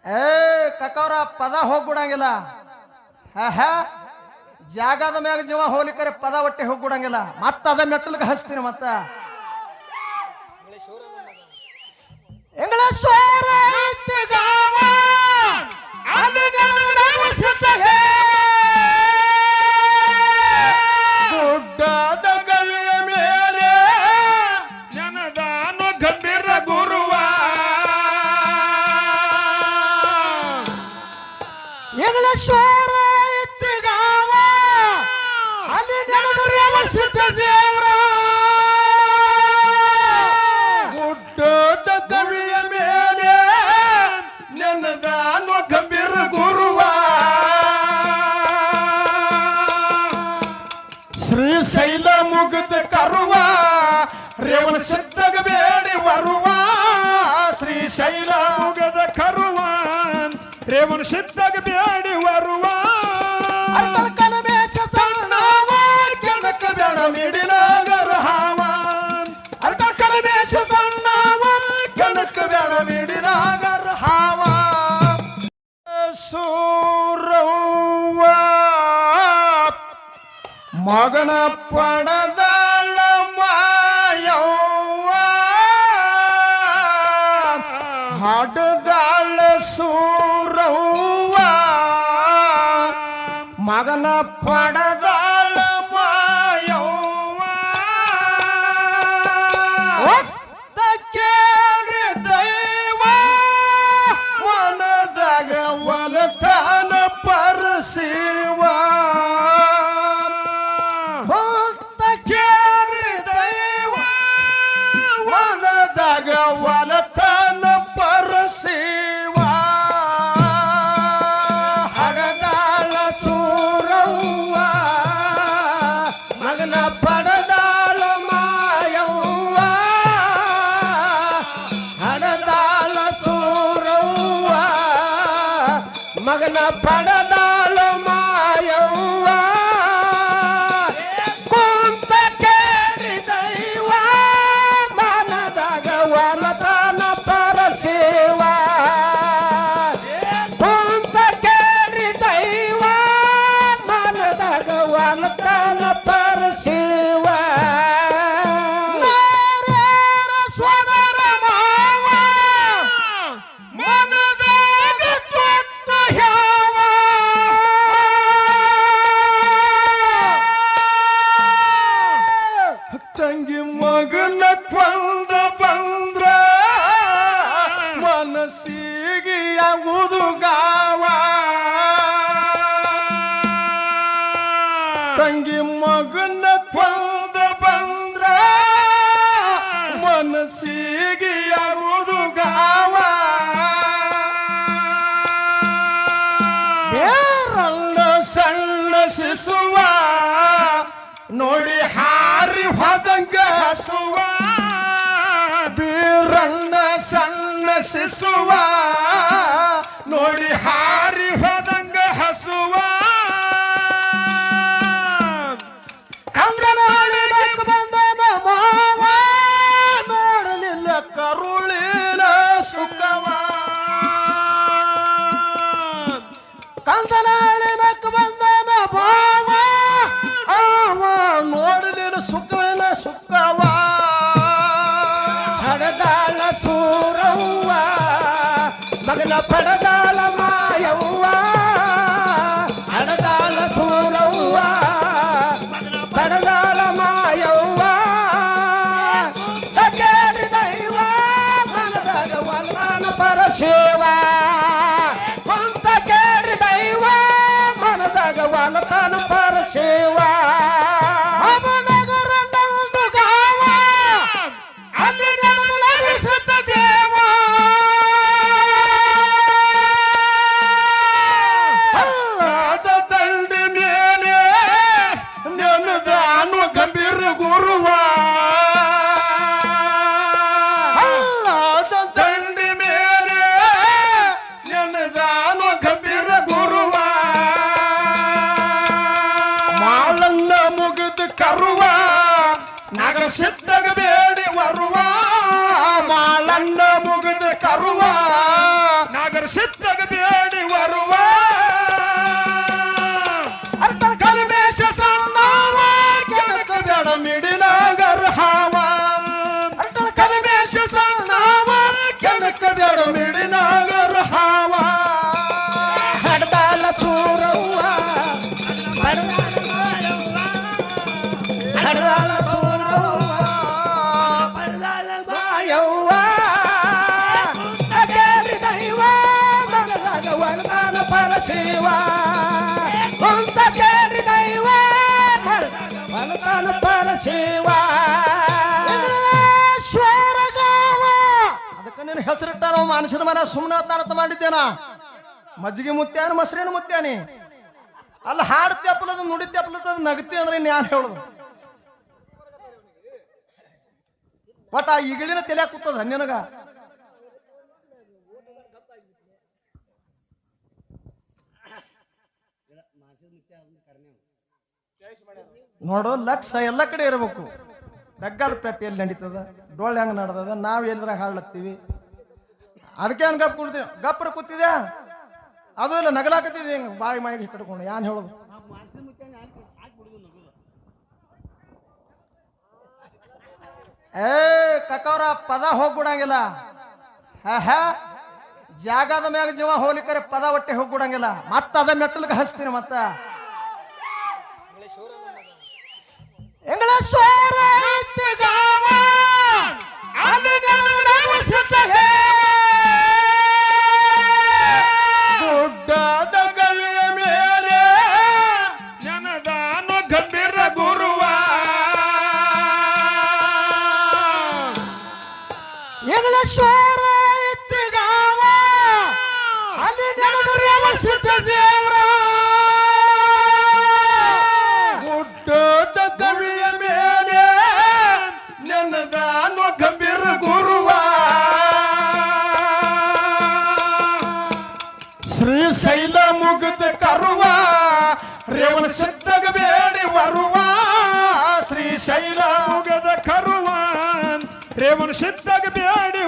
ಏ ಕಕ್ಕವ್ರ ಪದ ಹೋಗ್ಬಿಡಂಗಿಲ್ಲ. ಜಾಗದ ಮ್ಯಾಗ ಜೀವ ಹೋಲಿಕರೆ ಪದ ಒಟ್ಟೆ ಹೋಗ್ಬಿಡಂಗಿಲ್ಲ. ಮತ್ತ ಅದ ಮೆಟ್ಟಲ್ಗೆ ಹಚ್ತೀನಿ. ಮತ್ತ ಇಂಗ್ಲೇಶ್ವರ ಗುಡ್ಡದ ಕವಿಯ ಮೇಲೆ ಜನದಾನು ಗಂಭೀರ ಗುರುವ ಇಂಗ್ಲೇಶ್ವರ ಇತ್ತಿಗಾವ ಅಲ್ಲಿ ನಡೆದ ಸಿದ್ಧ ದೇವರ ಗುಡ್ಡದ ಕವಿಯ ಮೇಲೆ ಜನದಾನು ಗಂಭೀರ ಗುರುವ ಶ್ರೀಶೈಲ ಮುಗಿದ ಕರುವ ರೇವಣ ಸಿದ್ಧಗ ಬೇಡಿ ಬರುವ ಶ್ರೀಶೈಲ ಮುಗದ ಕರುವ ರೇವಣ ಸಿದ್ಧಗ ಬೇಡಿ ಬರುವ ಕಲಮೇಶ ಸಣ್ಣವ ಕೆಣಕ ಬೇಡ ಮಿಡಿಲಾಗರ ಹಾವ ಅರ್ಧ ಕಲಮೇಶ ಸಣ್ಣವ ಕೆಣಕ ಬೇಡ ಮಿಡಿಲಾಗರ ಹಾವ ಸೂರವ್ವ ಮಗನ ಪಡದಾಳ ಮಾಯವ್ವ ಹಾಡುದಾಳ ಸೂರವ್ವ ಮಗನ ಪಡದಾಳ ಮಾಯವ್ವ ಒತ್ತ ಕೇಳಿ ದೈವ ಮನದಾಗ ಒಲತಾನ ಪರಸಿವ ಭಕ್ತ ಕೇಳಿ ದೈವ ಮನದಾಗ ಒಲತಾನ ಪರಸಿವ ಹಡದಾಳ ಸೂರವ್ವ ಮಗನ ಪಡದಾಳ ಮಾಯವ್ವ ಹಡದಾಳ ಸೂರವ್ವ ಮಗನ ಪಡದಾಳ ಮಾಯವ್ವ ಕುಂತ ಕೇಳಿ ದೈವ ಮನದಾಗ ಒಲತಾನ ಪರಸಿವ ಕುಂತ ಕೇಳಿ ದೈವ ಮನದಾಗ ಒಲತಾನ ಪರಸಿವ ನಾರ್ಯಾರ ಸೋದರ ಮಾವ ಮನದಾಗ ಕೊಟ್ಟ ಯಾವ ತಂಗಿ ಮಗನ ಕೊಂದ ಬಂದ್ರ ಮನಸ್ಸಿಗೆ ಆಗುವುದು ಗಾವ ತಂಗಿ ಮಗನ ಕೊಂದ ಬಂದ್ರ ಮನಸ್ಸಿಗೆ ಆಗುವುದು ಗಾವ ಬೇರಲ್ಲ ಸಣ್ಣ ಶಿಶುವ ನೋಡಿ ಹಾರಿ ಹೋದಂಗ ಹಸುವ ಬೀರಣ್ಣ ಸಣ್ಣ ಶಿಶುವ ನೋಡಿ ಹಾರಿ ಹೋದಂಗ ಹಸುವ ಕಂದನಾಳಿಗೆ ಬಂದನ ಮಾವ ನೋಡಲಿಲ್ಲ ಕರುಳಿನ ಸುಖವ ಕಂದನಾಳಿಗೆ ಬಂದನ ಮಾವ ಅವ ನೋಡಲಿಲ್ಲ ಸುಖವಿನ ಸುಖವ ಹಡದಾಳ ಸೂರವ್ವ ಮಗನ ಪಡದಾಳ ಮಾಯವ್ವ ಹಡದಾಳ ಸೂರವ್ವ ಪಡದಾಳ ಮಾಯವ್ವ ಕೇಳಿ ದೈವ ಮನದಾಗ ಒಲತಾನ ಪರಶಿವ ಕುಂತ ಕೇಳಿ ದೈವ ಮನದಾಗ ಒಲತಾನ ಪರಶಿವ ಅವನಗರ ನಂದು ಗಾವ ಅಲ್ಲಿ ನಡೆಸುತ್ತ ದೇವ ಅಲ್ಲಾದ ದಂಡಿ ಮೇಲೆ ನೆನದಾನು ಗಂಭೀರ ಗುರುವ ಅಲ್ಲಾದ ದಂಡಿ ಮೇಲೆ ನೆನದಾನು ಗಂಭೀರ ಗುರುವ ಮಾಲನ್ನ ಮುಗಿದ ಕರುವ ನಗರ ಸಿದ್ಧಗ ಬೇಡಿ ಬರುವ ಮಾಲನ್ನ ಮುಗಿದ ಕರುವ ನಾಗರ ಸಿದ್ಧಗ ಶಿವ ಅದಕ್ಕೆ ನಿನ್ನ ಹೆಸರಿಟ್ಟ ನಾವು ಮಾನಸದ ಮನ ಸುಮ್ಮನೆ ತಾರತ ಮಾಡಿದ್ದೇನ ಮಜ್ಜಿಗೆ ಮುತ್ಯಾನ ಮೊಸರಿನ ಮುತ್ಯಾನಿ ಅಲ್ಲ ಹಾಡು ತೆಪ್ಪಲದ ನುಡಿ ತೆಪ್ಪಲದ ನಗತಿ ಅಂದ್ರೆ ಇನ್ಯಾನ್ ಹೇಳುದು ಒಟ್ಟ ಆ ಈಗಳಿನ ತಲೆ ಕೂತದ ನಿನಗ ನೋಡು ಲಕ್ಷ ಎಲ್ಲ ಕಡೆ ಇರಬೇಕು ಡಗ್ಗಾದ ಪೆಟ್ಟಿ ಎಲ್ಲಿ ನಡೀತದ ಡೋಳ್ ಹೆಂಗ್ ನಡ್ದದ ನಾವ್ ಎಲ್ಲಿದ್ರ ಹಾಡ್ಲತ್ತೀವಿ ಅದಕ್ಕೆ ಹಂಗ ಗಪ್ ಕುಡ್ತೀವಿ ಗಪ್ರ ಕೂತಿದ್ಯಾ ಅದು ಇಲ್ಲ ನಗಲಾಕತ್ತಿದ್ವಿ ಹಿಂಗ ಬಾಯಿ ಮಾಯಿಗೆ ಕಟ್ಕೊಂಡು ಯಾನ್ ಹೇಳುದು ಏ ಕಕ್ಕವ್ರ ಪದ ಹೋಗ್ಬಿಡಂಗಿಲ್ಲ ಜಾಗದ ಮ್ಯಾಗ ಜೀವ ಹೋಲಿಕರೆ ಪದ ಒಟ್ಟೆ ಹೋಗ್ಬಿಡಂಗಿಲ್ಲ ಮತ್ತ ಅದ ಮೆಟ್ಟಲ್ಗೆ ಹಚ್ತೀನಿ ಮತ್ತ ಇಂಗ್ಲೇಶ್ವರ ಗುಡ್ಡದ ಕವಿಯ ಮೇಲೆ ಜನದಾನು ಗಂಭೀರ ಗುರುವ ಇಂಗ್ಲೇಶ್ವರ ಇತ್ತಿಗಾವ ಅಲ್ಲಿ ನಡೆದ ದೇವ್ರ ಗುಡ್ಡದ ಕವಿಯ ಮೇಲೆ ಜನದಾನು ಗಂಭೀರ ಗುರುವ ಶ್ರೀಶೈಲ ಮುಗಿದ ಕರುವ ರೇವಣ ಸಿದ್ಧಗ ಬೇಡಿ ಬರುವ ಶ್ರೀಶೈಲ ಮುಗದ ಕರುವ ರೇವಣ ಸಿದ್ಧಗ ಬೇಡಿ